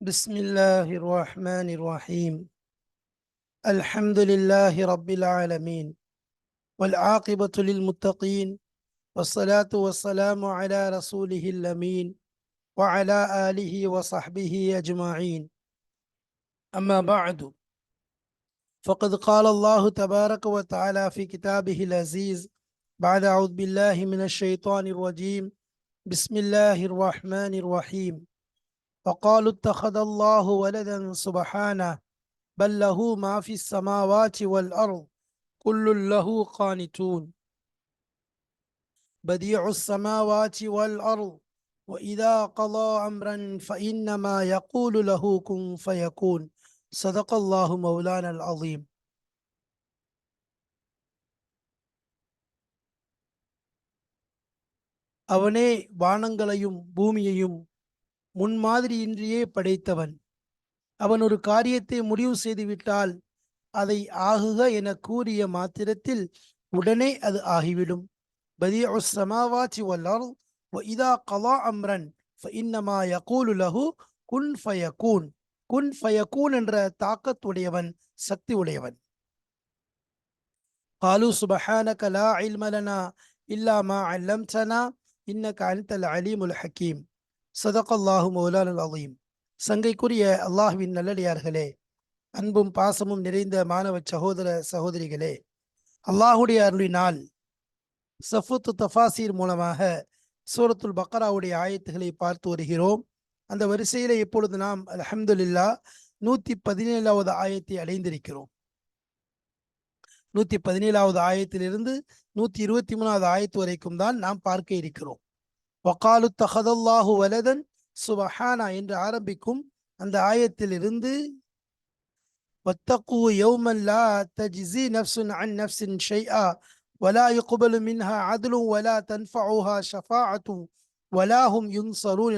بسم الله الرحمن الرحيم. الحمد لله رب العالمين، والعاقبة للمتقين، والصلاة والسلام على رسوله الأمين وعلى آله وصحبه أجمعين. أما بعد، فقد قال الله تبارك وتعالى في كتابه العزيز بعد أعوذ بالله من الشيطان الرجيم. بسم الله الرحمن الرحيم. وقالوا اتخذ الله ولدا سبحانه بل له ما في السماوات والأرض كل له قانتون بديع السماوات والأرض وإذا قضى أمرا فإنما يقول له كن فيكون. صدق الله مولانا العظيم. அவனே வானங்களையும் பூமியையும் முன்மாதிரியின்றியே படைத்தவன். அவன் ஒரு காரியத்தை முடிவு செய்துவிட்டால் அதை ஆகுக என கூறிய மாத்திரத்தில் உடனே அது ஆகிவிடும். بديع السماوات والأرض وإذا قضى أمرا فإنما يقول له كن فيكون. குன் ஃபயக்கூன் என்ற தாக்கத்துடையவன், சக்தி உடையவன். قالوا سبحانك لا علم لنا إلا ما علمتنا إنك أنت العليم الحكيم. صدق الله مولانا العظيم. சங்கைக்குரிய அல்லாஹ்வின் நல்லடியார்களே, அன்பும் பாசமும் நிறைந்த மாணவ சகோதர சகோதரிகளே, அல்லாஹுடைய அருளினால் சஃபுத்து தஃபாசீர் மூலமாக சூரத்துல் பக்ராவுடைய ஆயத்துகளை பார்த்து வருகிறோம். அந்த வரிசையில இப்பொழுது நாம் அல்ஹம்துலில்லாஹ் 117வது ஆயத்தை அடைந்திருக்கிறோம். 117வது ஆயத்திலிருந்து 123வது ஆயத்து வரைக்கும் தான் நாம் பார்க்க இருக்கிறோம். வகாலு தஹதல்லாஹு வலதன் சுபஹானா என்று ஆரம்பிக்கும் அந்த ஆயத்திலிருந்து வத்தகு யௌமன் லா தஜ்ஸி நஃப்ஸுன் அன் நஃப்ஸின் ஷைஆ ولا يقبل منها عدل ولا تنفعها شفاعة ولا هم ينصرون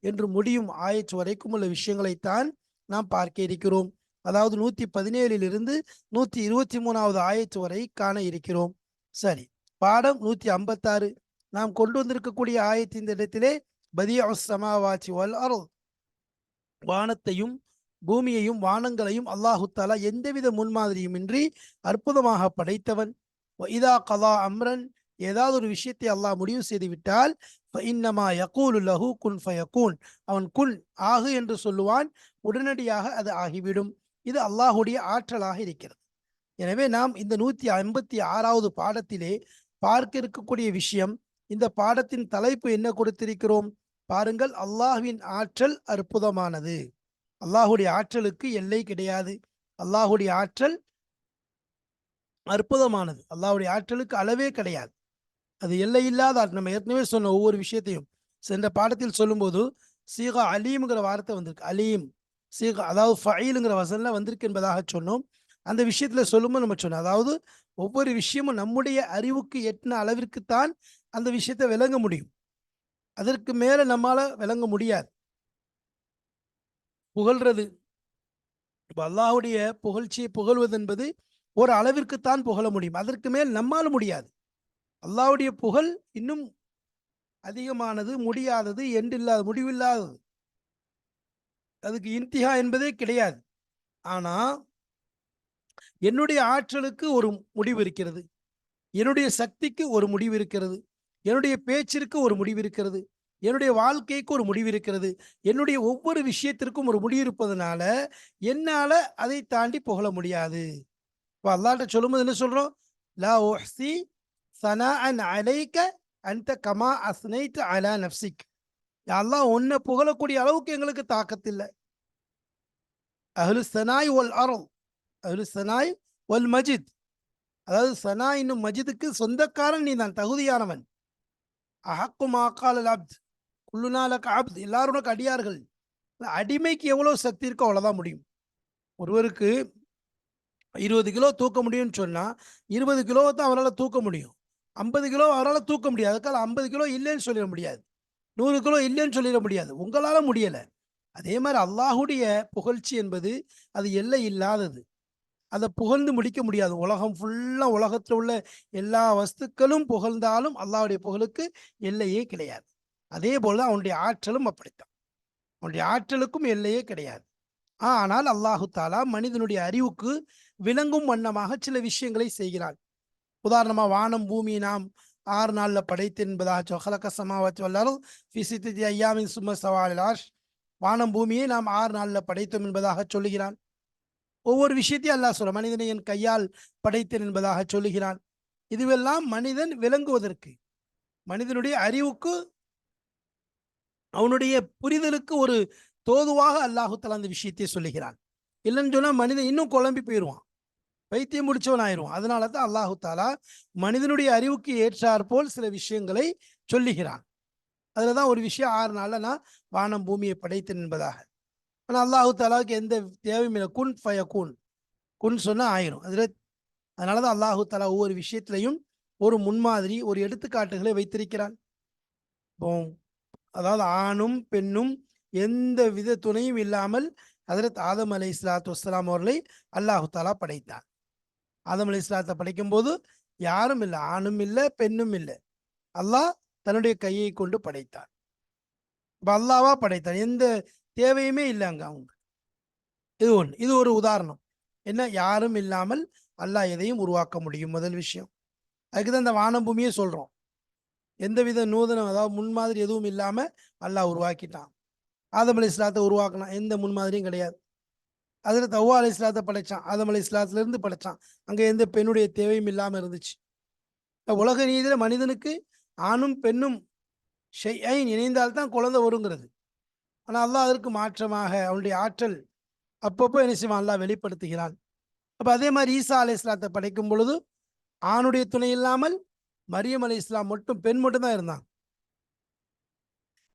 என்று முடியும் ஆயத்து வரைக்கும் உள்ள விஷயங்களைத்தான் நாம் பார்க்க இருக்கிறோம். அதாவது 117லிருந்து 123வது ஆயத்து வரை காண இருக்கிறோம். சரி, பாடம் 156. நாம் கொண்டு வந்திருக்கக்கூடிய ஆயத்து இந்த இடத்திலே பதீஉஸ் ஸமாவாத்தி வல் அர்த், வானத்தையும் பூமியையும் வானங்களையும் அல்லாஹு தஆலா எந்தவித முன்மாதிரியும் இன்றி அற்புதமாக படைத்தவன். இதா கலா அம்ரன், ஏதாவது ஒரு விஷயத்தை அல்லாஹ் முடிவு செய்து விட்டால் ஃபஇன்னமா யகூலு லஹு குன் ஃபயகூன், அவன் குன் ஆகு என்று சொல்லுவான், உடனடியாக அது ஆகிவிடும். இது அல்லாஹுடைய ஆற்றலாக இருக்கிறது. எனவே நாம் இந்த 156வது பாடத்திலே பார்க்க இருக்கக்கூடிய விஷயம், இந்த பாடத்தின் தலைப்பு என்ன கொடுத்திருக்கிறோம் பாருங்கள். அல்லாஹ்வின் ஆற்றல் அற்புதமானது. அல்லாஹுடைய ஆற்றலுக்கு எல்லை கிடையாது. அல்லாஹுடைய ஆற்றல் அற்புதமானது. அல்லாஹ்வுடைய ஆற்றலுக்கு அளவே கிடையாது. அது எல்லை இல்லாத. நம்ம ஏற்கனவே சொன்ன ஒவ்வொரு விஷயத்தையும் சென்ற பாடத்தில் சொல்லும்போது சீகா அலீம்ங்கிற வார்த்தை வந்திருக்கு. அலீம் சீகா, அதாவது ஃபஈலுங்கிற வசன்ல வந்திருக்கு என்பதாக சொன்னோம். அந்த விஷயத்துல சொல்லும்போது நம்ம சொன்னோம், அதாவது ஒவ்வொரு விஷயமும் நம்முடைய அறிவுக்கு எட்டின அளவிற்குத்தான் அந்த விஷயத்தை விளங்க முடியும். அதற்கு மேல நம்மால விளங்க முடியாது. புகழ்றது, இப்ப அல்லாஹ்வுடைய புகழ்ச்சியை புகழ்வது என்பது ஒரு அளவிற்குத்தான் புகழ முடியும். அதற்கு மேல் நம்மால முடியாது. அல்லாஹ்வுடைய புகழ் இன்னும் அதிகமானது, முடியாதது, எண்டில்லாத, முடிவில்லாதது. அதுக்கு இன்திஹா என்பதே கிடையாது. ஆனா என்னுடைய ஆற்றலுக்கு ஒரு முடிவு இருக்கிறது, என்னுடைய சக்திக்கு ஒரு முடிவு இருக்கிறது, என்னுடைய பேச்சிற்கு ஒரு முடிவு இருக்கிறது, என்னுடைய வாழ்க்கைக்கு ஒரு முடிவு இருக்கிறது, என்னுடைய ஒவ்வொரு விஷயத்திற்கும் ஒரு முடிவு இருப்பதனால என்னால அதை தாண்டி புகழ முடியாது. இப்போ அல்லாஹ்ட்ட சொல்லும்போது என்ன சொல்றோம்? லா உஹ்ஸி ஸனாஅன் அலைக அன்த கமா அஸ்னைத அலா நஃப்ஸிக். யா அல்லாஹ், உன்னை புகழக்கூடிய அளவுக்கு எங்களுக்கு தாக்கத்தில்லை. அஹ்லு ஸனாய் வல் அர்த், அஹ்லு ஸனாய் வல் மஜித், அதாவது சனா இன்னும் மஜிதுக்கு சொந்தக்காரன் நீ தான், தகுதியானவன். அஹக்கு மா காலல் அப்த் குல்லுனா லக அப்த், எல்லாரும் உனக்கு அடியார்கள். அடிமைக்கு எவ்வளவு சக்தி இருக்கோ அவ்வளவுதான் முடியும். ஒருவருக்கு 20 கிலோ தூக்க முடியும்னு சொன்னா 20 கிலோவை தான் அவரால் தூக்க முடியும். 50 கிலோ அவரால் தூக்க முடியாது. அதுக்காக 50 கிலோ இல்லைன்னு சொல்லிட முடியாது, 100 கிலோ இல்லைன்னு சொல்லிட முடியாது. உங்களால முடியல. அதே மாதிரி அல்லாஹுடைய புகழ்ச்சி என்பது அது எல்லை இல்லாதது. அதை புகழ்ந்து முடிக்க முடியாது. உலகம் ஃபுல்லா, உலகத்தில் உள்ள எல்லா வஸ்துக்களும் புகழ்ந்தாலும் அல்லாஹுடைய புகழுக்கு எல்லையே கிடையாது. அதே போல அவனுடைய ஆற்றலும் அப்படித்தான். அவனுடைய ஆற்றலுக்கும் எல்லையே கிடையாது. ஆனால் அல்லாஹு தாலா மனிதனுடைய அறிவுக்கு விளங்கும் வண்ணமாக சில விஷயங்களை செய்கிறான். உதாரணமா வானம் பூமி நாம் 6 நாள்ல படைத்து என்பதாக ஹலக சமாவாத்தி வல்லாரும் ஃபிசித்தி ஐயாமின் சும்ம சவாலாஷ், வானம் பூமியை நாம் 6 நாள்ல படைத்தோம் என்பதாக சொல்லுகிறான். ஒவ்வொரு விஷயத்தையும் அல்லாஹ் சொல்ல, மனிதனை என் கையால் படைத்தேன் என்பதாக சொல்லுகிறான். இதுவெல்லாம் மனிதன் விளங்குவதற்கு, மனிதனுடைய அறிவுக்கு, அவனுடைய புரிதலுக்கு ஒரு தோதுவாக அல்லாஹு தஆலா அந்த விஷயத்தை சொல்லுகிறான். இல்லைன்னு சொன்னா மனிதன் இன்னும் குழம்பி போயிடுவான், பைத்தியம் முடிச்சவன் ஆயிடுவான். அதனால தான் அல்லாஹு தாலா மனிதனுடைய அறிவுக்கு ஏற்றாற்போல் சில விஷயங்களை சொல்லுகிறான். அதுல தான் ஒரு விஷயம் 6 நாள்ல நான் வானம் பூமியை படைத்தேன் என்பதாக. ஆனால் அல்லாஹு தாலாவுக்கு எந்த தேவையும் இல்லை. குன் ஃபயகுன், குன் சொன்னா ஆயிரும். அதனால தான் அல்லாஹு தாலா ஒவ்வொரு விஷயத்திலையும் ஒரு முன்மாதிரி, ஒரு எடுத்துக்காட்டுகளை வைத்திருக்கிறான். இப்போ அதாவது ஆணும் பெண்ணும் எந்த வித துணையும் இல்லாமல் ஹதரத் ஆதம் அலைஹிஸ்ஸலாத்து வஸ்ஸலாம் அவர்களை அல்லாஹு தாலா படைத்தான். ஆதம் அலைஹிஸ்ஸலாத்தை படைக்கும் போது யாரும் இல்லை, ஆணும் இல்லை பெண்ணும் இல்லை. அல்லாஹ் தன்னுடைய கையை கொண்டு படைத்தான். இப்ப அல்லாவா படைத்தான், எந்த தேவையுமே இல்லை அங்க அவங்க. இது ஒன்று, இது ஒரு உதாரணம். என்ன, யாரும் இல்லாமல் அல்லாஹ் எதையும் உருவாக்க முடியும், முதல் விஷயம். அதுக்குதான் இந்த வானம் பூமியே சொல்றோம். எந்தவித நூதனம், அதாவது முன்மாதிரி எதுவும் இல்லாம அல்லாஹ் உருவாக்கிட்டான். ஆதம் அலைஹிஸ்ஸலாத்தை உருவாக்கினான், எந்த முன்மாதிரியும் கிடையாது. ஹஜ்ரத் ஹவ்வா அலைஹிஸ்ஸலாத்தை படைச்சான், ஆதம் அலைஹிஸ்ஸலாத்துல இருந்து படைச்சான். அங்க எந்த பெண்ணுடைய தேவையும் இல்லாம இருந்துச்சு. உலக நீதியில மனிதனுக்கு ஆணும் பெண்ணும் ஷைஐன் இணைந்தால்தான் குழந்தை வருங்கிறது. ஆனா அல்லாஹ் அதற்கு மாற்றமாக அவனுடைய ஆற்றல் அப்பப்போ என்ன செய்வான், அல்லாஹ் வெளிப்படுத்துகிறான். அப்ப அதே மாதிரி ஈசா அலைஹிஸ்ஸலாத்தை படைக்கும் பொழுது ஆணுடைய துணை இல்லாமல் மரியம் அலைஹிஸ்ஸலாம் மட்டும், பெண் மட்டும் தான் இருந்தாங்க.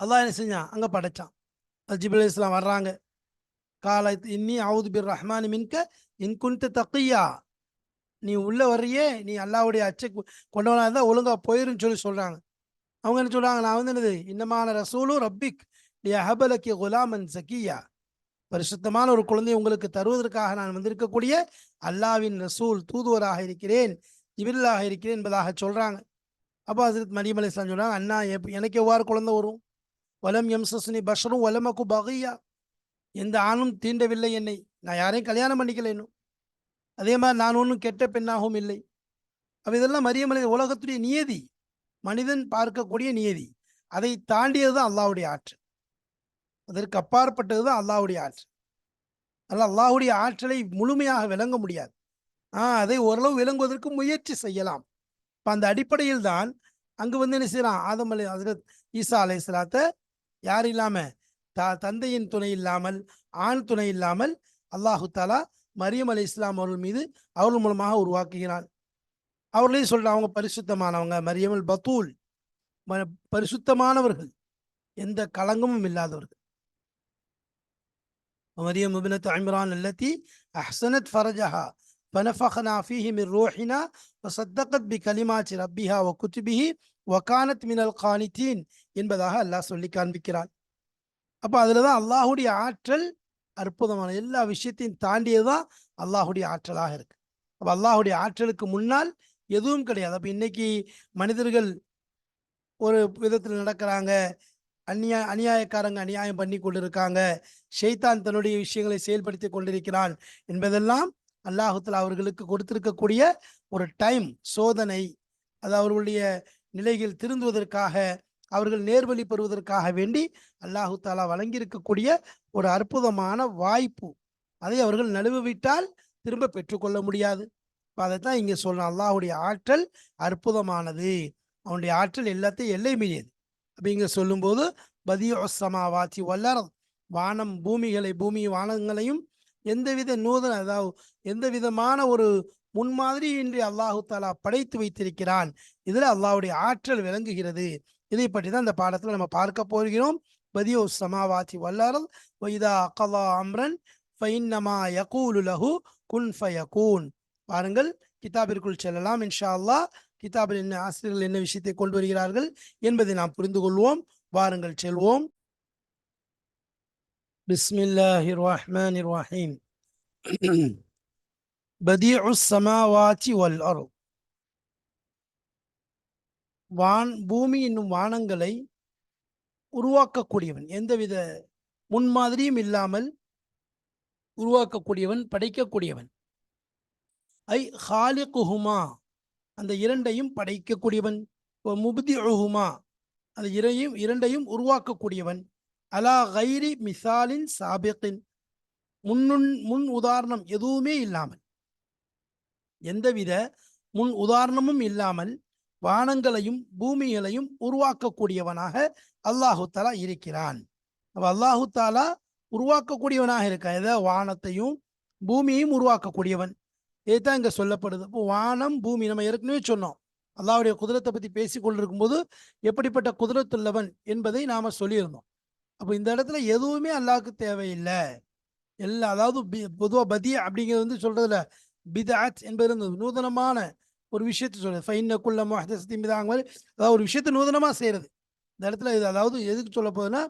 அல்லாஹ் என்ன செஞ்சான், அங்க படைச்சான். ஜிப்ரீல் அலைஹிஸ்ஸலாம் வர்றாங்க. கால இன்னி அவுது பிர் ரஹ்மான் மின்க இன் குன்த தக்கியா, நீ உள்ள வர்றியே, நீ அல்லாஹ்வுடைய அச்சை கொண்டவனா இருந்தா ஒழுங்கா போயிருன்னு சொல்றாங்க. அவங்க என்ன சொல்றாங்க, நான் வந்து என்னது, இன்னமான ரசூலும் ரப்பிக் லியஹபலகி குலாமன் சக்கியா, பரிசுத்தமான ஒரு குழந்தையை உங்களுக்கு தருவதற்காக நான் வந்திருக்கக்கூடிய அல்லாவின் ரசூல், தூதுவராக இருக்கிறேன், ஜிப்ரீலாக இருக்கிறேன் என்பதாக சொல்றாங்க. அப்போ ஹஜ்ரத் மரியம் அலைஹிஸ்ஸலாம் சொல்றாங்க, அண்ணா எனக்கு எவ்வாறு குழந்தை வரும், வலம் எம்சஸ்னி பஷரும் வலமக்கு பகியா, எந்த ஆணும் தீண்டவில்லை என்னை, நான் யாரையும் கல்யாணம் பண்ணிக்கல இன்னும், அதே மாதிரி நான் ஒன்றும் கெட்ட பெண்ணாகவும் இல்லை. அப்ப இதெல்லாம் மரியம் உலகத்துடைய நியதி, மனிதன் பார்க்கக்கூடிய நியதி. அதை தாண்டியது தான் அல்லாஹ்வுடைய ஆற்றல், அதற்கு அப்பாற்பட்டது தான் அல்லாஹ்வுடைய ஆற்றல். அதனால் அல்லாஹ்வுடைய ஆற்றலை முழுமையாக விளங்க முடியாது. அதை ஓரளவு விளங்குவதற்கு முயற்சி செய்யலாம். இப்போ அந்த அடிப்படையில் தான் அங்கு வந்து என்ன செய்யலாம், ஆதம் ஹஜ்ரத் ஈசா அலைஹிஸ்ஸலாத்தை யார் இல்லாம, தந்தையின் துணை இல்லாமல், ஆண் துணை இல்லாமல் அல்லாஹு தாலா மரியம் அலைஹிஸ்ஸலாம் அவர்கள் மீது அவர்கள் மூலமாக உருவாக்குகிறான். அவர்களையும் சொல்றான், அவங்க பரிசுத்தமானவங்க, மரியமுல் பத்தூல், பரிசுத்தமானவர்கள், எந்த களங்கமும் இல்லாதவர்கள். மரியம் இப்னத் இம்ரான் அல்லதி அஹ்ஸனத் ஃபரஜஹா ஃபனஃபக்னா ஃபீஹி மின் ரூஹினா வஸத்தகத் பிகலிமாத்தி ரப்பிஹா வகுதுபிஹி வகானத் மினல் கானிதீன் என்பதாக அல்லாஹ் சொல்லி காண்பிக்கிறான். அப்ப அதுல தான் அல்லாஹ்வுடைய ஆற்றல் அற்புதமான, எல்லா விஷயத்தையும் தாண்டியதுதான் அல்லாஹ்வுடைய ஆற்றலாக இருக்கு. அப்ப அல்லாஹ்வுடைய ஆற்றலுக்கு முன்னால் எதுவும் கிடையாது. அப்ப இன்னைக்கு மனிதர்கள் ஒரு விதத்தில் நடக்கிறாங்க, அநியாயக்காரங்க அநியாயம் பண்ணி கொண்டிருக்காங்க, ஷைத்தான் தன்னுடைய விஷயங்களை செயல்படுத்தி கொண்டிருக்கிறான் என்பதெல்லாம் அல்லாஹ் தஆலா அவர்களுக்கு கொடுத்திருக்கக்கூடிய ஒரு டைம், சோதனை. அது அவர்களுடைய நிலைகள் திருந்துவதற்காக, அவர்கள் நேர்வழி பெறுவதற்காக வேண்டி அல்லாஹு தாலா வழங்கியிருக்கக்கூடிய ஒரு அற்புதமான வாய்ப்பு. அதை அவர்கள் நழுவவிட்டால் திரும்ப பெற்றுக்கொள்ள முடியாது. அதைத்தான் இங்க சொல்றான், அல்லாஹுடைய ஆற்றல் அற்புதமானது, அவனுடைய ஆற்றல் எல்லாத்தையும் எல்லை மீறியது. அப்படி இங்க சொல்லும்போது பதியுஸ் ஸமாவாத்தி வல் அர்த், வானம் பூமிகளை, பூமி வானங்களையும் எந்தவித நூதன, அதாவது எந்த விதமான ஒரு முன்மாதிரி இன்றி அல்லாஹு தாலா படைத்து வைத்திருக்கிறான். இதுல அல்லாஹ்வுடைய ஆற்றல் விளங்குகிறது. இதை பற்றி தான் இந்த பாடத்துல நம்ம பார்க்க போகிறோம். பதியுஸ் ஸமாவாத்தி வல் அர்த் வ இதா கலா அம்ரன் ஃபஇன்னமா யகூலு லஹு குன் ஃபயகூன். பாருங்கள், கிதாபிற்குள் செல்லலாம் இன்ஷா அல்லாஹ். கிதாபில் என்ன ஆசிரியர்கள் என்ன விஷயத்தை கொண்டு வருகிறார்கள் என்பதை நாம் புரிந்து கொள்வோம். வாருங்கள் செல்வோம். பிஸ்மில்லாஹிர் ரஹ்மானிர் ரஹீம். பதியுஸ் ஸமாவாத்தி வல் அர்த், பூமி என்னும் வானங்களை உருவாக்கக்கூடியவன், எந்தவித முன்மாதிரியும் இல்லாமல் உருவாக்கக்கூடியவன், படைக்கக்கூடியவன். ஐ ஹாலிகுஹுமா, அந்த இரண்டையும் படைக்கக்கூடியவன். முப்திஉஹுமா, அந்த இரண்டையும் உருவாக்கக்கூடியவன். அலா கைரி மிசாலின் சாபிகின், முன் உதாரணம் எதுவுமே இல்லாமல், எந்தவித முன் உதாரணமும் இல்லாமல் வானங்களையும் பூமிகளையும் உருவாக்கக்கூடியவனாக அல்லாஹு தாலா இருக்கிறான். அப்ப அல்லாஹு தாலா உருவாக்கக்கூடியவனாக இருக்கான். ஏதாவது வானத்தையும் பூமியையும் உருவாக்கக்கூடியவன். இதுதான் இங்க சொல்லப்படுது. இப்போ வானம் பூமி நம்ம ஏற்கனவே சொன்னோம். அல்லாஹ்வுடைய குதிரத்தை பத்தி பேசி கொண்டிருக்கும் போது எப்படிப்பட்ட குதிரத்துள்ளவன் என்பதை நாம சொல்லியிருந்தோம். அப்போ இந்த இடத்துல எதுவுமே அல்லாஹ்க்கு தேவையில்லை. அதாவது பொதுவா பதி அப்படிங்கிறது வந்து சொல்றதுல பிதஅத் என்பது நூதனமான ஒரு விஷயத்தை சொல்றது. ஃபைன்ன குல்ல முஹ்தஸத்தின் பிதஅத், அதாவது ஒரு விஷயத்தை நூதனமா செய்யறது. இந்த இடத்துல இது அதாவது எதுக்கு சொல்ல போகுதுன்னா,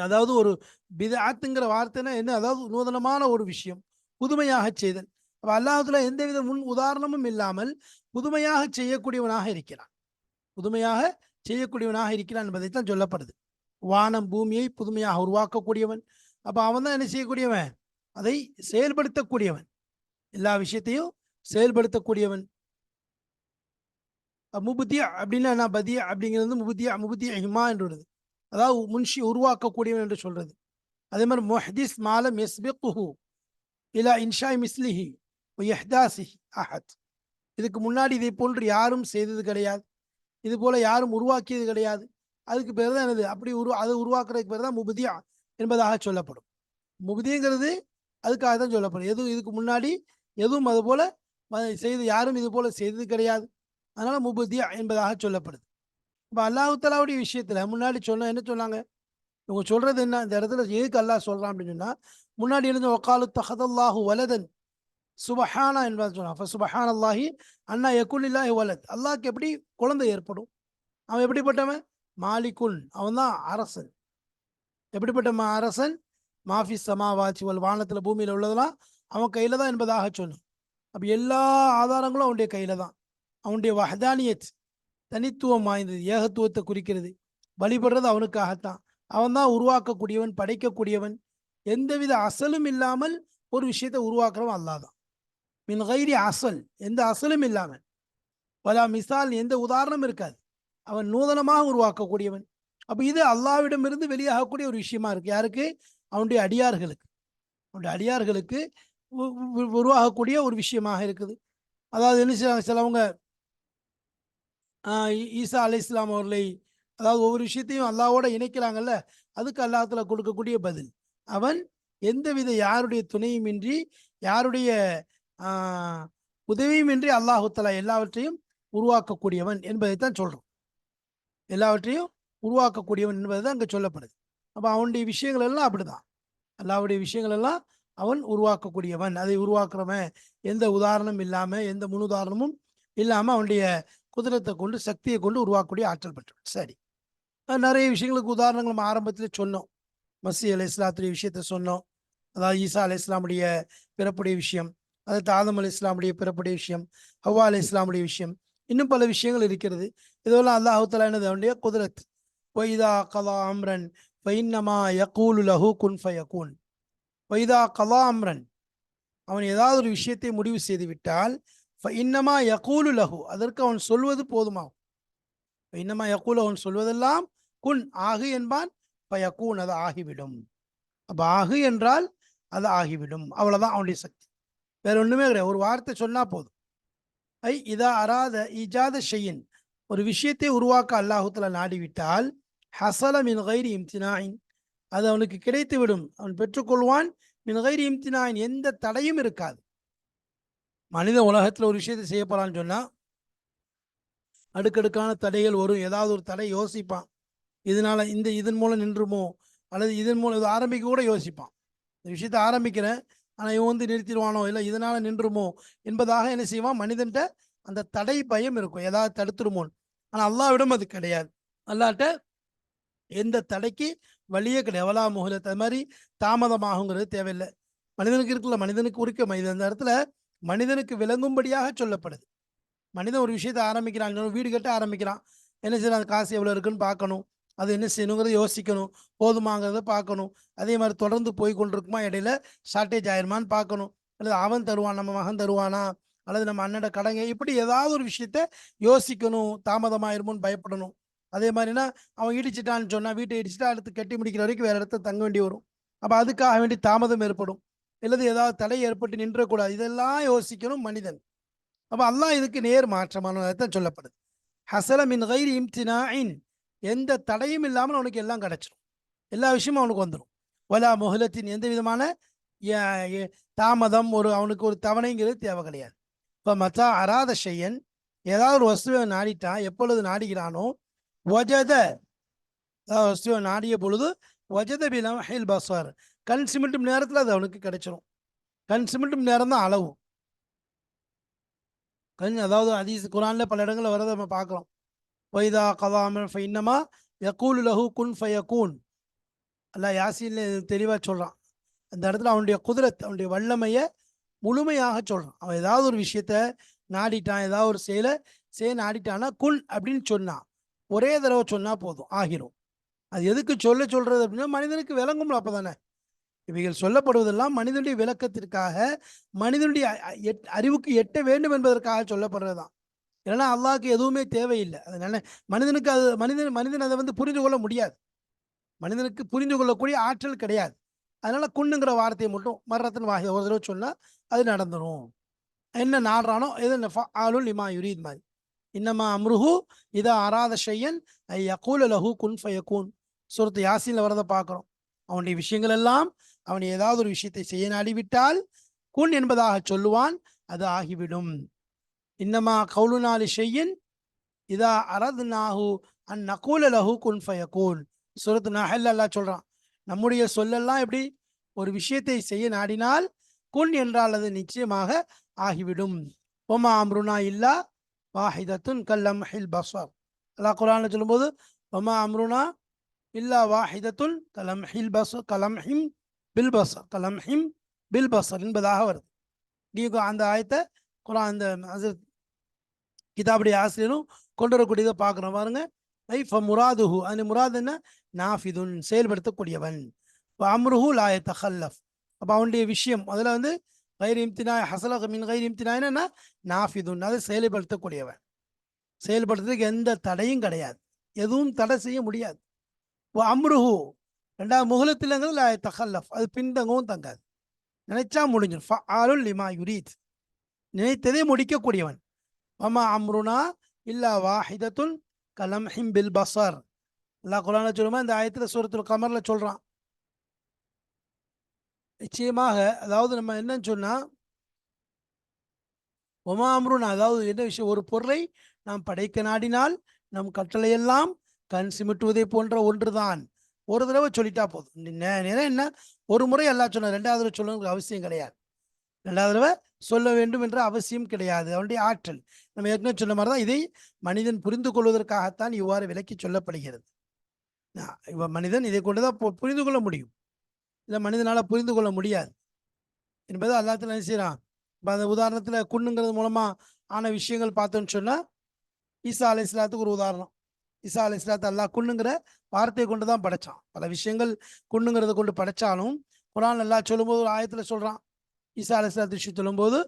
அதாவது ஒரு பிதஅத்துங்கிற வார்த்தைன்னா என்ன, அதாவது நூதனமான ஒரு விஷயம், புதுமையாக செய்தல். அப்ப அல்லாஹ்வுல எந்தவித முன் உதாரணமும் இல்லாமல் புதுமையாக செய்யக்கூடியவனாக இருக்கிறான். புதுமையாக செய்யக்கூடியவனாக இருக்கிறான் என்பதைத்தான் சொல்லப்படுது. வானம் பூமியை புதுமையாக உருவாக்கக்கூடியவன். அப்ப அவன் தான் என்ன செய்யக்கூடியவன், அதை செயல்படுத்தக்கூடியவன், எல்லா விஷயத்தையும் செயல்படுத்தக்கூடியவன். முபுத்தியா அப்படின்னா என்ன, பதியா அப்படிங்கிறது முபுத்தியா ஹிமா என்று வருது. அதாவது முன்ஷி உருவாக்கக்கூடியவன் என்று சொல்றது. அதே மாதிரி முஹ்திஸ் மாலம் யஸ்பிகுஹு இலா இன்ஷா மிஸ்லிஹி வ இஹ்தாஸிஹி அஹத், இதுக்கு முன்னாடி இதை போன்று யாரும் செய்தது கிடையாது, இது போல யாரும் உருவாக்கியது கிடையாது. அதுக்கு பேர் தான் என்னது, அப்படி அதை உருவாக்குறதுக்கு பேர் தான் முபுதியா என்பதாக சொல்லப்படும். முபுதிங்கிறது அதுக்காக தான் சொல்லப்படும். எதுவும் இதுக்கு முன்னாடி எதுவும் அது போல செய்து யாரும் இது போல செய்தது கிடையாது, அதனால முபுதியா என்பதாக சொல்லப்படுது. இப்போ அல்லாஹ் தஆலாவுடைய விஷயத்துல முன்னாடி என்ன சொன்னாங்க, இவங்க சொல்றது என்ன, இந்த இடத்துல எதுக்கு அல்லாஹ் சொல்றான் அப்படின்னு சொன்னா, முன்னாடி எழுந்த வக்காலு தஹதல்லாஹு வலதன் சுபஹானா என்பதை சொன்னான். சுபஹான் அல்லாஹி அண்ணா யகுலில்லாஹி வலத், அல்லாஹ்க்கு எப்படி குழந்தை ஏற்படும், அவன் எப்படிப்பட்டவன், மாலிகுன், அவன் தான் அரசன். எப்படிப்பட்ட அரசன், மாஃபி சமாவாச்சி வல், வானத்தில் பூமியில் உள்ளதெல்லாம் அவன் கையில தான் என்பதாக சொன்னான். அப்போ எல்லா ஆதாரங்களும் அவனுடைய கையில தான். அவனுடைய வஹதானியத், தனித்துவம் வாய்ந்தது, ஏகத்துவத்தை குறிக்கிறது. வழிபடுறது அவனுக்காகத்தான். அவன் தான் உருவாக்கக்கூடியவன், படைக்கக்கூடியவன். எந்தவித அசலும் இல்லாமல் ஒரு விஷயத்தை உருவாக்குறவன் அல்லாஹ் தான். மின் கைரி அசல், எந்த அசலும் இல்லாமல், பல மிசால், எந்த உதாரணம் இருக்காது, அவன் நூதனமாக உருவாக்கக்கூடியவன். அப்போ இது அல்லாஹ்விடமிருந்து வெளியாகக்கூடிய ஒரு விஷயமா இருக்கு. யாருக்கு, அவனுடைய அடியார்களுக்கு, அவனுடைய அடியார்களுக்கு உருவாகக்கூடிய ஒரு விஷயமாக இருக்குது. அதாவது என்ன செய்யறாங்க சிலவங்க, ஈசா அலை இஸ்லாம் அவர்களை, அதாவது ஒவ்வொரு விஷயத்தையும் அல்லாஹ்வோட இணைக்கிறாங்கல்ல, அதுக்கு அல்லாஹ்வுல கொடுக்கக்கூடிய பதில், அவன் எந்தவித யாருடைய துணையுமின்றி, யாருடைய உதவியுமின்றி அல்லாஹ் தஆலா எல்லாவற்றையும் உருவாக்கக்கூடியவன் என்பதைத்தான் சொல்றோம். எல்லாவற்றையும் உருவாக்கக்கூடியவன் என்பதுதான் அங்கே சொல்லப்படுது. அப்போ அவனுடைய விஷயங்கள் எல்லாம் அப்படிதான். அல்லாஹ்வுடைய விஷயங்கள் எல்லாம் அவன் உருவாக்கக்கூடியவன், அதை உருவாக்குறவன், எந்த உதாரணம் இல்லாமல், எந்த முன் உதாரணமும் இல்லாமல் அவனுடைய குதிரத்தை கொண்டு, சக்தியை கொண்டு உருவாக்கக்கூடிய ஆற்றல் பெற்றவன். சரி, நிறைய விஷயங்களுக்கு உதாரணங்கள் நம்ம ஆரம்பத்தில் சொன்னோம். மஸீஹ் அலைஹிஸ்ஸலாத்துடைய விஷயத்தை சொன்னோம். அதாவது ஈசா அலை இஸ்லாமுடைய பிறப்புடைய விஷயம், அதாவது ஆதம் அலை இஸ்லாமுடைய பிறப்புடைய விஷயம், ஹவ்வா அலை இஸ்லாமுடைய விஷயம், இன்னும் பல விஷயங்கள் இருக்கிறது. இதெல்லாம் அல்லாஹ் தஆலா என்னது, அவனுடைய குதிரத். வைதா கலா அம்ரன் ஃபைன்னமா யகூலு லஹு குன் ஃபயகூன். வைதா கலா அம்ரன், அவன் ஏதாவது ஒரு விஷயத்தை முடிவு செய்து விட்டால், ஃபைன்னமா யகூலு லஹு, அதற்கு அவன் சொல்வது போதுமாகும். ஃபைன்னமா யகூலு, அவன் சொல்வதெல்லாம் குன், ஆகு என்பான், ஃபயகூன், அது ஆகிவிடும். அப்போ ஆகு என்றால் அது ஆகிவிடும், அவ்வளவுதான் அவனுடைய சக்தி, வேற ஒண்ணுமே கிடையாது. ஒரு வார்த்தை சொன்னா போதும். ஐ இதா அராத இஜாத ஷையின், ஒரு விஷயத்தை உருவாக்க அல்லாஹ் தஆலா நாடிவிட்டால், ஹஸல மின் கைரி இம்தினாயின், அது அவனுக்கு கிடைத்து விடும், அவன் பெற்றுக்கொள்வான். மின் கைரி இம்தினாயின், எந்த தடையும் இருக்காது. மனித உலகத்தில் ஒரு விஷயத்தை செய்ய போறான்னு சொன்னா அடுக்கடுக்கான தடைகள் வரும். ஏதாவது ஒரு தடை யோசிப்பான், இதனால இதன் மூலம் நின்றுமோ, அல்லது இதன் மூலம் இது ஆரம்பிக்க கூட யோசிப்பான். இந்த விஷயத்தை ஆரம்பிக்கிறேன், ஆனால் இவன் வந்து நிறுத்திடுவானோ, இல்லை இதனால நின்றுமோ என்பதாக என்ன செய்வான், மனிதன்ட்ட அந்த தடை பயம் இருக்கும், ஏதாவது தடுத்துருமோன்னு. ஆனால் அல்லாஹ்விடம் அது கிடையாது. அல்லாஹ்ட்ட எந்த தடைக்கு வழியே கிடையாது. எவலா முகலத், அது மாதிரி தாமதமாகுங்கிறது தேவையில்லை. மனிதனுக்கு இருக்குல்ல, மனிதனுக்கு உரிக்க மனிதன், அந்த இடத்துல மனிதனுக்கு விளங்கும்படியாக சொல்லப்படுது. மனிதன் ஒரு விஷயத்தை ஆரம்பிக்கிறாங்க, வீடு கட்ட ஆரம்பிக்கிறான், என்ன செய்யறான், காசு எவ்வளோ இருக்குன்னு பார்க்கணும், அது என்ன செய்யணுங்கிறத யோசிக்கணும், போதுமாங்கிறத பார்க்கணும். அதே மாதிரி தொடர்ந்து போய் கொண்டிருக்குமா, இடையில ஷார்ட்டேஜ் ஆயிருமான்னு பார்க்கணும். அல்லது அவன் தருவான், நம்ம மகன் தருவானா, அல்லது நம்ம அண்ணட கடங்க, இப்படி ஏதாவது ஒரு விஷயத்த யோசிக்கணும். தாமதமாயிருமோன்னு பயப்படணும். அதே மாதிரினா அவன் இடிச்சிட்டான்னு சொன்னா, வீட்டை இடிச்சிட்டா அடுத்து கட்டி முடிக்கிற வரைக்கும் வேற இடத்துல தங்க வேண்டி வரும். அப்போ அதுக்காக வேண்டி தாமதம் ஏற்படும். அல்லது ஏதாவது தடை ஏற்பட்டு நின்றக்கூடாது. இதெல்லாம் யோசிக்கணும் மனிதன். அப்போ அல்லாஹ் இதுக்கு நேர் மாற்றமானதான் சொல்லப்படுது. ஹசல மின் கைரி இம்தினாஇன், எந்த தடையும் இல்லாமல் அவனுக்கு எல்லாம் கிடைச்சிடும். எல்லா விஷயமும் அவனுக்கு வந்துடும். வலா முஹலத்தின், எந்த விதமான தாமதம், அவனுக்கு ஒரு தவணைங்கிறது தேவை கிடையாது. இப்போ மத்தா அராத ஷையன், ஏதாவது ஒரு வஸ்துவை நாடிட்டான், எப்பொழுது நாடுகிறானோ, வஜத, வஸ்துவை நாடிய பொழுது, வஜத பிலம்ஹில் பஸ்வர், கண் சிமிட்டும் நேரத்தில் அது அவனுக்கு கிடைச்சிடும். கண் சிமிட்டும் நேரம் தான் அளவு. அதாவது ஹதீஸ் குரான்ல பல இடங்களில் வரதை நம்ம பார்க்குறோம். வைதா கதாமன் ஃபைன்னமா யகூலு லஹு குன் ஃபயகூன், அல்லாஹ் யாசீன்ல தெளிவாக சொல்கிறான். அந்த இடத்துல அவனுடைய குதிரத், அவனுடைய வல்லமையை முழுமையாக சொல்கிறான். அவன் ஏதாவது ஒரு விஷயத்த நாடிட்டான், ஏதாவது ஒரு செயலை நாடிட்டான்னா குன் அப்படின்னு சொன்னான். ஒரே தடவை சொன்னால் போதும், ஆகிரும். அது எதுக்கு சொல்கிறது அப்படின்னா, மனிதனுக்கு விளங்கும்ல அப்போ தானே. இவைகள் சொல்லப்படுவதெல்லாம் மனிதனுடைய விளக்கத்திற்காக, மனிதனுடைய அறிவுக்கு எட்ட வேண்டும் என்பதற்காக சொல்லப்படுறது தான். ஏன்னா அல்லாஹ்க்கு எதுவுமே தேவையில்லை. அதனால மனிதனுக்கு அது மனிதன் அதை வந்து புரிந்து கொள்ள முடியாது. மனிதனுக்கு புரிந்து கொள்ளக்கூடிய ஆற்றல் கிடையாது. அதனால குன்னுங்கிற வார்த்தையை மட்டும் மர்ரத்தின் வாகி ஒரு தடவை சொன்னால் அது நடந்துடும். என்ன நாடுறானோ எது ஆளுல் லிமா யுரீத் மாதிரி. இன்னமா அம்ருஹு இதா அராத ஷையன் ஐ யகூல லஹு குன் ஃபயகூன். சூரத்து யாசீன்ல வரதை பார்க்குறோம். அவனுடைய விஷயங்கள் எல்லாம், அவன் ஏதாவது ஒரு விஷயத்தை செய்ய நாடிவிட்டால் குன் என்பதாக சொல்லுவான், அது ஆகிவிடும். இன்னமா கவுலுனாலி ஷையின் இதா அரதுனாஹு அன் நகூல லஹு குன் ஃபயகூன். சூரத்து நஹல் அல்லாஹ் சொல்றான், நம்முடைய சொல்லெல்லாம் எப்படி, ஒரு விஷயத்தை செய்ய நாடினால் குன் என்றால் அது நிச்சயமாக ஆகிவிடும். ஒமா அம்ருனா இல்லா வாஹிதத்துன் கல்லம்ஹில் பஸ்வர். அல்லாஹ் குர்ஆன்ல சொல்லும்போது ஒமா அம்ருனா இல்லா வாஹிதத்துன் கலம்ஹில் பஸ்வர், கலம்ஹிம் பில் பஸ்வர், கலம்ஹிம் பில் பஸ்வர் என்பதாக வருது. அந்த ஆயத்தை குர்ஆன் அந்த கிதாபுடைய ஆசிரியரும் கொண்டு வரக்கூடியதை பார்க்குறோம் பாருங்க. முராதுஹு, அந்த முராது என்ன, நாஃபிதுன், செயல்படுத்தக்கூடியவன். அம்ருஹு லா யதகல்லஃப், அப்போ அவனுடைய விஷயம் அதில் வந்து கைர் இம்தினாய் ஹசலக மின் கைர் இம்தினாய்னா நாஃபிதுன், அதை செயல்படுத்தக்கூடியவன். செயல்படுத்துறதுக்கு எந்த தடையும் கிடையாது, எதுவும் தடை செய்ய முடியாது. அம்ருஹு ரெண்டாவது முகலத்தில்ங்கிறது லா யதகல்லஃப், அது பின்தங்கவும் தங்காது, நினைச்சா முடிஞ்சிடும். ஃபஆலுல் லிமா யுரீத், நினைத்ததை முடிக்கக்கூடியவன். வமா அம்ருனா இல்லா வாஹிதத்துன் கலம்ஹிம் பில் பஸர். அல்லாஹ் குர்ஆன்ல சொல்லுமா, இந்த ஆயத்தில் சூரத்துல் கமர்ல சொல்றான். நிச்சயமாக, அதாவது நம்ம என்னன்னு சொன்னா, ஒமா அம்ருனா, அதாவது என்ன விஷயம், ஒரு பொருளை நாம் படைக்க நாடினால் நம் கட்டளையெல்லாம் கண் சிமிட்டுவதை போன்ற ஒன்றுதான். ஒரு தடவை சொல்லிட்டா போதும். என்ன ஒரு முறை அல்லாஹ் சொன்ன, ரெண்டாவது தடவை சொல்லணுங்கிற அவசியம் கிடையாது. ரெண்டாவது தடவை சொல்ல வேண்டும் என்ற அவசியம் கிடையாது. அவனுடைய ஆற்றல், நம்ம ஏற்கனவே சொன்ன மாதிரி தான், இதை மனிதன் புரிந்து கொள்வதற்காகத்தான் இவ்வாறு விலக்கி சொல்லப்படுகிறது. மனிதன் இதை கொண்டுதான் புரிந்து கொள்ள முடியும், இல்லை மனிதனால புரிந்து கொள்ள முடியாது என்பது அல்லாஹ் என்ன செய்யறான். இப்போ அந்த உதாரணத்தில் குன்னுங்கிறது மூலமா ஆன விஷயங்கள் பார்த்தோன்னு சொன்னா, ஈசா அலை இஸ்லாத்துக்கு ஒரு உதாரணம். ஈசா அலை இஸ்லாத்து அல்லாஹ் குன்னுங்கிற வார்த்தையை கொண்டு தான் படைச்சான். பல விஷயங்கள் குன்னுங்கிறத கொண்டு படைச்சாலும் குர்ஆன் அல்லாஹ் சொல்லும்போது ஒரு ஆயத்தில் சொல்றான். ஈசா அலை இஸ்லாத்து விஷயம் சொல்லும்போது,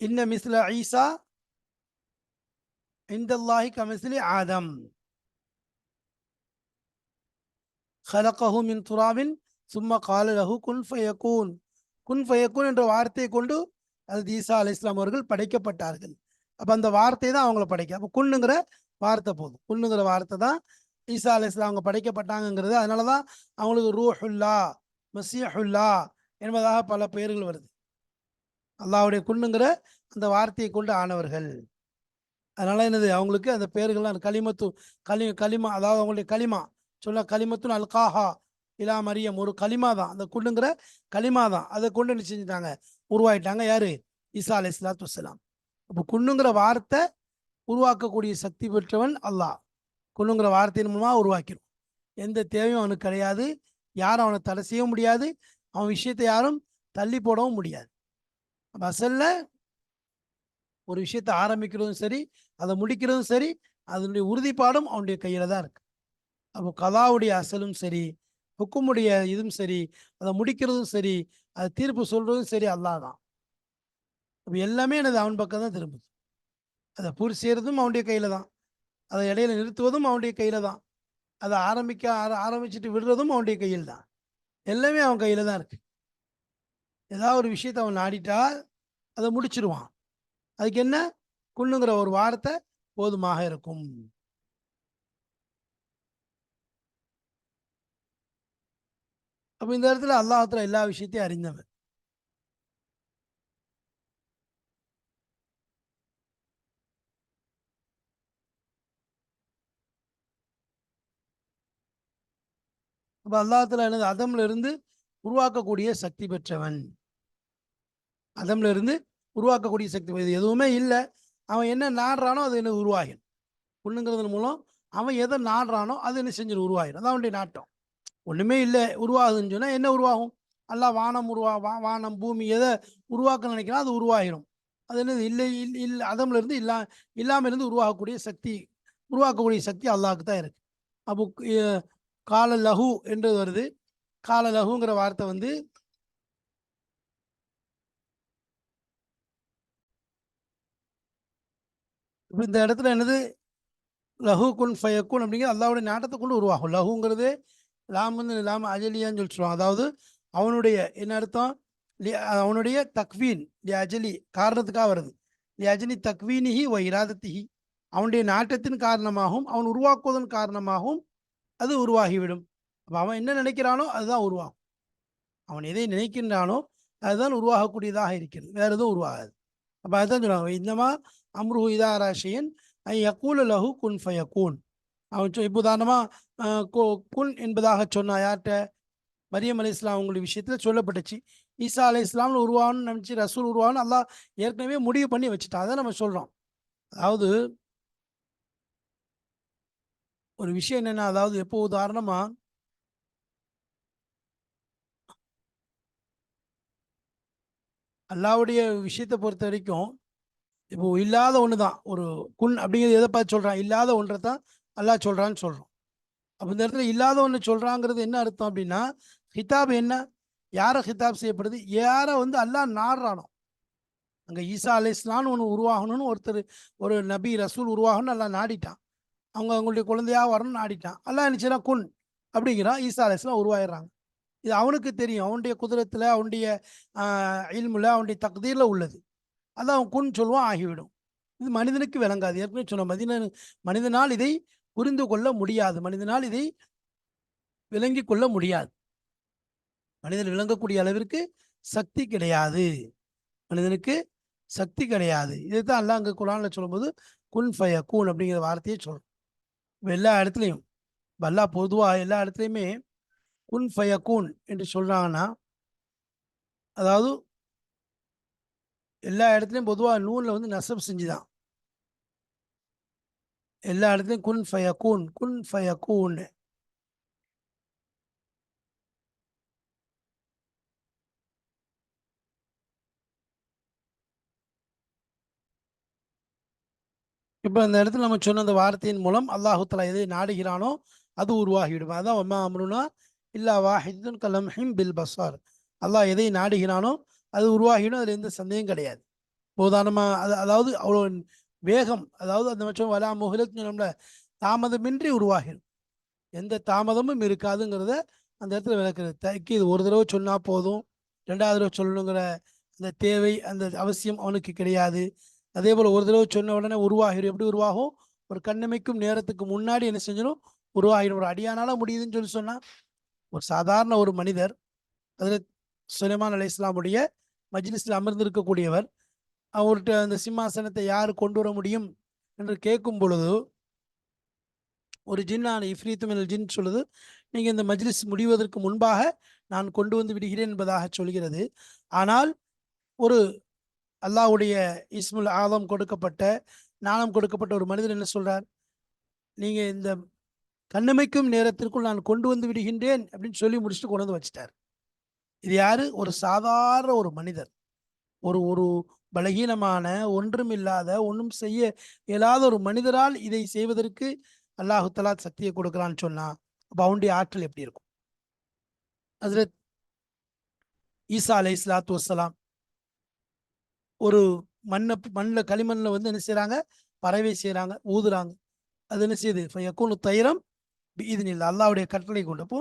இன்ன மிஸ்ல ஈசா இந்தல்லாஹி கமிஸ்லி ஆதம் ஹலகஹு மின் துராபின் சும்மா கால லஹு குன் ஃபயகூன். குன் ஃபயகூன் என்ற வார்த்தையை கொண்டு அது ஈசா அலை இஸ்லாம் அவர்கள் படைக்கப்பட்டார்கள். அப்போ அந்த வார்த்தை தான் அவங்கள படைக்க. அப்போ குன்னுங்கிற வார்த்தை போதும். குன்னுங்கிற வார்த்தை தான் ஈசா அலை இஸ்லாம் அவங்க படைக்கப்பட்டாங்கிறது. அதனால தான் அவங்களுக்கு ரூஹுல்லா, மசீஹுல்லா என்பதாக பல பெயர்கள் வருது. அல்லாஹ்வுடைய குன்னுங்கிற அந்த வார்த்தையை கொண்டு ஆனவர்கள். அதனால என்னது, அவங்களுக்கு அந்த பெயர்கள்லாம் கலிமத்து கலிமா, அதாவது அவங்களுடைய கலிமா சொல்ல, கலிமத்துன் அல்காஹா இலா மரியம், ஒரு கலிமா தான், அந்த குன்னுங்கிற கலிமா தான். அதை கொண்டு என்ன செஞ்சுட்டாங்க, உருவாயிட்டாங்க. யாரு, ஈசா அலை இஸ்லாத்து வஸ்ஸலாம். அப்போ குன்னுங்கிற வார்த்தை உருவாக்கக்கூடிய சக்தி பெற்றவன் அல்லாஹ். குன்னுங்கிற வார்த்தையின் மூலமாக உருவாக்கிடும். எந்த தேவையும் அவனுக்கு கிடையாது, யாரும் அவனை தடை செய்ய முடியாது, அவன் விஷயத்தை யாரும் தள்ளி போடவும் முடியாது. அப்போ அசல்ல ஒரு விஷயத்தை ஆரம்பிக்கிறதும் சரி, அதை முடிக்கிறதும் சரி, அதனுடைய உறுதிப்பாடும் அவனுடைய கையில தான் இருக்கு. அப்போ கலாவுடைய அசலும் சரி, ஹுக்குமுடைய இதுவும் சரி, அதை முடிக்கிறதும் சரி, அது தீர்ப்பு சொல்றதும் சரி அல்லாஹ் தான். அப்ப எல்லாமே எனது அவன் பக்கம் தான் திரும்புது. அதை பூர்த்தி செய்யறதும் அவனுடைய கையில தான். அதை இடையில நிறுத்துவதும் அவனுடைய கையில தான். அதை ஆரம்பிச்சுட்டு விடுறதும் அவனுடைய கையில் தான். எல்லாமே அவன் கையில தான் இருக்கு. ஏதாவது ஒரு விஷயத்தை அவன் நாடிட்டா அதை முடிச்சிருவான். அதுக்கு என்ன? குன்னுங்கிற ஒரு வார்த்தை போதுமாக இருக்கும். அப்ப இந்த இடத்துல அல்லாஹ்வுத்தாலா எல்லா விஷயத்தையும் அறிந்தவன். அப்ப அல்லாஹ்வுத்தாலா என்னது? அதம்ல இருந்து உருவாக்கக்கூடிய சக்தி பெற்றவன். அதம்ல இருந்து உருவாக்கக்கூடிய சக்தி. இது எதுவுமே இல்லை, அவன் என்ன நாடுறானோ அது என்ன உருவாகும். புண்ணுங்கிறது மூலம் அவன் எதை நாடுறானோ அது என்ன செஞ்சிடும், உருவாயிடும். அதான் அவனுடைய நாட்டம். ஒண்ணுமே இல்லை உருவாகுதுன்னு சொன்னா என்ன உருவாகும்? அல்லாஹ் வானம் வானம் பூமி எதை உருவாக்க நினைக்கிறான் அது உருவாகிடும். அது என்னது? இல்லை இல்லை அதம்ல இருந்து இல்லாம இருந்து உருவாகக்கூடிய சக்தி, உருவாக்கக்கூடிய சக்தி அல்லாஹ்க்கு தான் இருக்கு. அப்போ கால லஹு என்று வருது. கால லஹுங்கிற வார்த்தை வந்து இப்ப இந்த இடத்துல என்னது? லஹு குன் ஃபயக்குன் அப்படிங்கிற அல்லாஹ்வுடைய நாட்டத்தை கொண்டு உருவாகும். லஹுங்கிறது லாம் வந்து லாம் அஜலியான்னு சொல்லி சொல்லுவாங்க. அதாவது அவனுடைய என்ன அர்த்தம்? அவனுடைய தக்வீன் அஜலி காரணத்துக்காக வருது. அஜலி தக்வீனிஹி வ இராதத்திஹி, அவனுடைய நாட்டத்தின் காரணமாகவும் அவன் உருவாக்குவதன் காரணமாகவும் அது உருவாகிவிடும். அப்போ அவன் என்ன நினைக்கிறானோ அதுதான் உருவாகும். அவன் எதை நினைக்கின்றானோ அதுதான் உருவாகக்கூடியதாக இருக்கிறது, வேற எதுவும் உருவாகாது. அப்போ அதுதான் சொல்லுவாங்க, இன்னமா அம்ருஹு இதா ராஷியன் ஐ யக்கூல லஹு குன் ஃபயக்கூன். அவன் இப்போ உதாரணமாக குன் என்பதாக சொன்னா யார்கிட்ட? மரியம் அலி இஸ்லாம் அவங்களுடைய விஷயத்தில் சொல்லப்பட்டுச்சு. ஈசா அலி இஸ்லாம்னு உருவாகணும்னு நினச்சி ரசூல் உருவாகணும் அல்லாஹ் ஏற்கனவே முடிவு பண்ணி வச்சுட்டான். அதை நம்ம சொல்கிறோம். அதாவது ஒரு விஷயம் என்னென்னா, அதாவது எப்போ உதாரணமாக அல்லாவுடைய விஷயத்தை பொறுத்த வரைக்கும் இப்போ இல்லாத ஒன்று தான் ஒரு குன் அப்படிங்கிறது. எதை பார்த்து சொல்கிறான்? இல்லாத ஒன்றை தான் அல்லாஹ் சொல்கிறான்னு சொல்கிறோம். அப்போ இந்த இடத்துல இல்லாத ஒன்று சொல்கிறாங்கிறது என்ன அர்த்தம் அப்படின்னா, ஹிதாப் என்ன? யாரை ஹிதாப் செய்யப்படுது? யாரை வந்து அல்லாஹ் நாடுறானோ. அங்கே ஈசா அலை இஸ்லாம்னு ஒன்று உருவாகணும்னு ஒருத்தர், ஒரு நபி ரசூல் உருவாகணும்னு எல்லாம் நாடிட்டான். அவங்களுடைய குழந்தையாக வரணும்னு நாடிட்டான். அல்லாஹ் நினச்சினா குன் அப்படிங்கிறான், ஈசா அலை இஸ்லாம் உருவாயிடுறாங்க. இது அவனுக்கு தெரியும், அவனுடைய குதிரத்தில், அவனுடைய இல்முல, அவனுடைய தக்தீரில் உள்ளது. அதான் அவன் குன் சொல்லுவான், ஆகிவிடும். இது மனிதனுக்கு விளங்காது. ஏற்கனவே சொன்ன மனிதனால் இதை புரிந்து கொள்ள முடியாது, மனிதனால் இதை விளங்கி கொள்ள முடியாது. மனிதன் விளங்கக்கூடிய அளவிற்கு சக்தி கிடையாது, மனிதனுக்கு சக்தி கிடையாது. இதைத்தான் அல்லாஹ் அங்கே குர்ஆன்ல சொல்லும்போது குன் ஃபயக்கூன் அப்படிங்கிற வார்த்தையை சொல்றோம். எல்லா இடத்துலையும் அல்லாஹ் பொதுவாக எல்லா இடத்துலையுமே குன் ஃபயக்கூன் என்று சொல்றாங்கன்னா, அதாவது எல்லா இடத்துலையும் பொதுவாக நூனில் வந்து நசப் செஞ்சுதான். எல்லா இடத்துலையும் குன் ஃபயக்கூன் குன் ஃபயக்கூன். இப்போ அந்த இடத்துல நம்ம சொன்ன அந்த வார்த்தையின் மூலம் அல்லாஹு தஆலா எதை நாடுகிறானோ அது உருவாகிவிடும். அதான் வமா அம்ருனா இல்லா வாஹிதுன் கலம்ஹிம் பில் பஸார். அல்லாஹ் எதை நாடுகிறானோ அது உருவாகிடும், அதில் எந்த சந்தேகம் கிடையாது. உதாரணமாக அதாவது அவ்வளோ வேகம், அதாவது அந்த பட்சம் வலா முஹலத் சொன்னோம்ல, தாமதமின்றி உருவாகிடும், எந்த தாமதமும் இருக்காதுங்கிறத அந்த இடத்துல விளக்குறது. இது ஒரு தடவை சொன்னால் போதும், ரெண்டாவது தடவை சொல்லணுங்கிற அந்த தேவை, அந்த அவசியம் அவனுக்கு கிடையாது. அதே போல் ஒரு தடவை சொன்ன உடனே உருவாகிடும். எப்படி உருவாகும்? ஒரு கண்ணிமைக்கும் நேரத்துக்கு முன்னாடி என்ன செஞ்சிடும்? உருவாகிடும். ஒரு அடியானால முடியுதுன்னு சொல்லி சொன்னால், ஒரு சாதாரண ஒரு மனிதர், அதில் சுலைமான் அலைஹிஸ்ஸலாமுடைய மஜ்லிஸில் அமர்ந்திருக்கக்கூடியவர், அவர்கிட்ட அந்த சிம்மாசனத்தை யார் கொண்டு வர முடியும் என்று கேட்கும் பொழுது, ஒரு ஜின்னான இஃப்ரீத்து மினல் ஜின் சொல்லுது, நீங்கள் இந்த மஜ்லிஸ் முடிவதற்கு முன்பாக நான் கொண்டு வந்து விடுகிறேன் என்பதாக சொல்கிறது. ஆனால் ஒரு அல்லாஹ்வுடைய இஸ்முல் ஆலம் கொடுக்கப்பட்ட, ஞானம் கொடுக்கப்பட்ட ஒரு மனிதர் என்ன சொல்றார்? நீங்க இந்த கண்ணமைக்கும் நேரத்திற்குள் நான் கொண்டு வந்து விடுகின்றேன் அப்படின்னு சொல்லி முடிச்சுட்டு கொண்டு வந்து வச்சுட்டார். இது யாரு? ஒரு சாதாரண ஒரு மனிதர், ஒரு ஒரு பலகீனமான, ஒன்றுமில்லாத, ஒன்றும் செய்ய இயலாத ஒரு மனிதரால் இதை செய்வதற்கு அல்லாஹு தஆலா சக்தியை கொடுக்குறான்னு சொன்னா, அப்ப அவனுடைய ஆற்றல் எப்படி இருக்கும்? ஹஜ்ரத் ஈசா அலைஹிஸ்ஸலாத்து வஸ்ஸலாம் ஒரு மண்ணுல களிமண்ல வந்து என்ன செய்றாங்க? பறவை செய்றாங்க, ஊதுறாங்க. அது என்ன செய்யுது? ஃபயக்கூனு தய்ரம் பிஇذنில்லாஹ், அல்லாஹ்வுடைய கட்டளை கொண்டு. அப்போ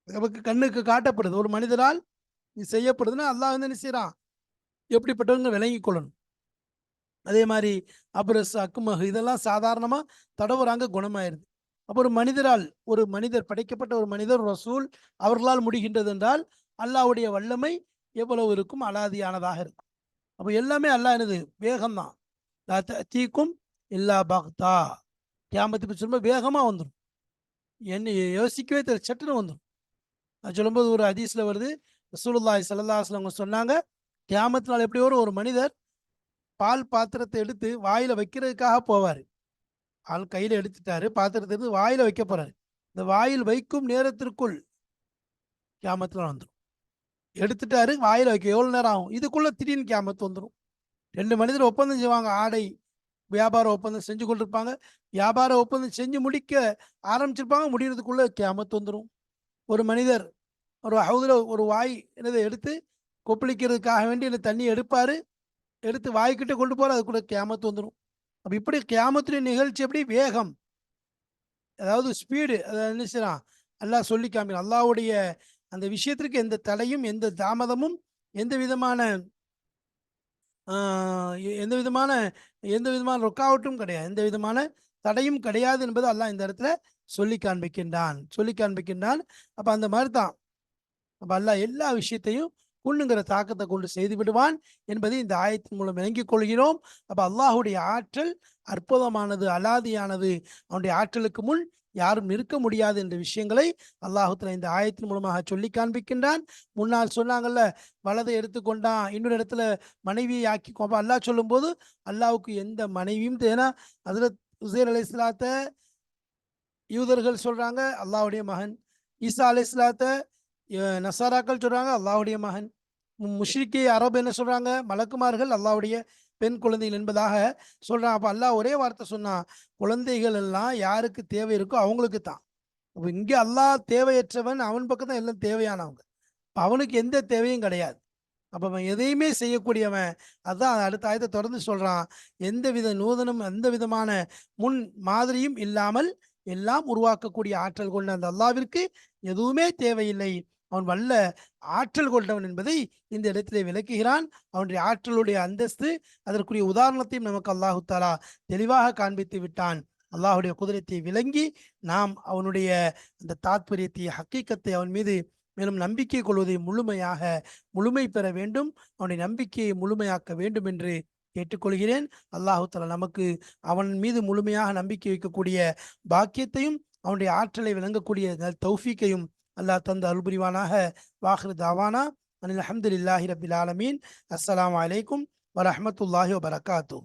நமக்கு கண்ணுக்கு காட்டப்படுது. ஒரு மனிதரால் இது செய்யப்படுதுன்னா, அல்லாஹ் வந்து என்ன செய்றான்? எப்படிப்பட்டவங்க விளங்கிக் கொள்ளணும். அதே மாரி அப்ரஸ், அக்மஹ் இதெல்லாம் சாதாரணமா தடவுறாங்க, குணமாயிருது. அப்போ ஒரு மனிதர் படைக்கப்பட்ட ஒரு மனிதர் ரசூல் அவர்களால் முடிகின்றது என்றால், அல்லாஹ்வுடைய வல்லமை எவ்வளவு இருக்கும்? அலாதியானதாக இருக்கும். அப்ப எல்லாமே அல்லாஹ் என்னது? வேகம் தான். லா தஅதீக்கும் இல்லா பக்தா. கியாமத் பத்தி சொல்லும்போது வேகமா வந்துரும். என்ன யோசிக்கவே தெரியாது. சட்டுன்னு வந்துரும். அது சொல்லும்போது ஒரு ஹதீஸ்ல வருது. ரசூலுல்லாஹி ஸல்லல்லாஹு அலைஹி வஸல்லம் அவங்க சொன்னாங்க, கியாமத் நாள் எப்படி வரும்? ஒரு மனிதர் பால் பாத்திரத்த எடுத்து வாயில வைக்கிறதுக்காக போவாரு. ஆள் கையில எடுத்துட்டாரு. பாத்திரத்த எடுத்து வாயில வைக்க போறாரு. இந்த வாயில் வைக்கும் நேரத்திற்குள் கியாமத் நாள் வந்துரும். எடுத்துட்டாரு, வாயில வைக்க எவ்வளவு நேரம் ஆகும்? இதுக்குள்ள திடீர்னு கியாமத் வந்துரும். 2 மனிதர் ஒப்பந்தம் செய்வாங்க. ஆடை வியாபார ஒப்பந்தம் செஞ்சு கொண்டிருப்பாங்க. வியாபார ஒப்பந்தம் செஞ்சு முடிக்க ஆரம்பிச்சிருப்பாங்க. முடியறதுக்குள்ள கியாமத் வந்துரும். ஒரு மனிதர் ஒரு ஹவுதுல ஒரு வாய் என்னது எடுத்து கொப்பளிக்கிறதுக்காக வேண்டி அந்த தண்ணி எடுப்பாரு. எடுத்து வாய்க்கிட்ட கொண்டு போற அதுக்குள்ள கியாமத் வந்துரும். அப்ப இப்படி கியாமத்துடைய நிகழ்ச்சி எப்படி? வேகம். அதாவது ஸ்பீடு. அத என்ன செய்றான்? அல்லாஹ் சொல்லி காமிக்கிறான். அல்லாஹ்வுடைய அந்த விஷயத்திற்கு எந்த தடையும், எந்த தாமதமும், எந்த விதமான ஆ எந்த விதமான எந்த விதமான ருக்காவட்டும் கிடையாது. எந்த விதமான தடையும் கிடையாது என்பது அல்லாஹ் இந்த இடத்துல சொல்லி காண்பிக்கின்றான். சொல்லி காண்பிக்கின்றான். அப்ப அந்த மாரி தான். அப்ப அல்லாஹ் எல்லா விஷயத்தையும் புண்ணுங்கிற தாக்கத்த கொண்டு செய்து விடுவான் என்பதை இந்த ஆயத்தின் மூலம் விளங்கிக் கொள்கிறோம். அப்ப அல்லாஹ்வுடைய ஆற்றல் அற்புதமானது, அலாதியானது. அவனுடைய ஆற்றலுக்கு முன் யாரும் நிற்க முடியாது என்ற விஷயங்களை அல்லாஹ் தஆலா இந்த ஆயத்தின் மூலமாக சொல்லி காண்பிக்கின்றான். முன்னால் சொன்னாங்கல்ல, வலதை எடுத்துக்கொண்டான், இன்னொரு இடத்துல மனைவியை ஆக்கிக்கோ. அப்ப அல்லாஹ் சொல்லும்போது, அல்லாஹ்வுக்கு எந்த மனைவியும் ஏன்னா ஹஜ்ரத் உசைர் அலைஹிஸ்ஸலாத்த யூதர்கள் சொல்றாங்க அல்லாஹ்வுடைய மகன். ஈசா அலைஹிஸ்ஸலாத்த நசாராக்கள் சொல்றாங்க அல்லாஹ்வுடைய மகன். முஷ்ரிக்கி அரபு என்ன சொல்றாங்க? மலக்குமார்கள் அல்லாஹ்வுடைய பெண் குழந்தைகள் என்பதாக சொல்றான். அப்ப அல்லாஹ் ஒரே வார்த்தை சொன்னான், குழந்தைகள் எல்லாம் யாருக்கு தேவை இருக்கோ அவங்களுக்கு தான். அப்ப இங்க அல்லாஹ் தேவையற்றவன், அவன் பக்கம் தான் எல்லாம் தேவையானவங்க. அவனுக்கு எந்த தேவையும் கிடையாது. அப்ப அவன் எதையுமே செய்யக்கூடியவன். அதான் அடுத்த ஆயத்த தொடர்ந்து சொல்றான். எந்தவித நூதனம், எந்த விதமான முன் மாதிரியும் இல்லாமல் எல்லாம் உருவாக்கக்கூடிய ஆற்றல் கொண்ட அந்த அல்லாவிற்கு எதுவுமே தேவையில்லை. அவன் வல்ல ஆற்றல் கொண்டவன் என்பதை இந்த இடத்திலே விளக்குகிறான். அவனுடைய ஆற்றலுடைய அந்தஸ்து, அதற்குரிய உதாரணத்தையும் நமக்கு அல்லாஹு தஆலா தெளிவாக காண்பித்து விட்டான். அல்லாஹ்வுடைய குதிரத்தை விளங்கி நாம் அவனுடைய அந்த தாத்பரியத்தை, ஹக்கீக்கத்தை அவன் மீது மேலும் நம்பிக்கை கொள்வதை முழுமை பெற வேண்டும். அவனுடைய நம்பிக்கையை முழுமையாக்க வேண்டும் என்று கேட்டுக்கொள்கிறேன். அல்லாஹு தஆலா நமக்கு அவன் மீது முழுமையாக நம்பிக்கை வைக்கக்கூடிய பாக்கியத்தையும், அவனுடைய ஆற்றலை விளங்கக்கூடிய தௌஃபீக்கையும் அல்லாஹ் தந்து அருள் புரிவானாக. வாஹிரு தாவானா அனில் அல்ஹம்துலில்லாஹி ரப்பில் ஆலமீன். அஸ்ஸலாமு அலைக்கும் வரஹ்மத்துல்லாஹி வபரகாத்துஹு.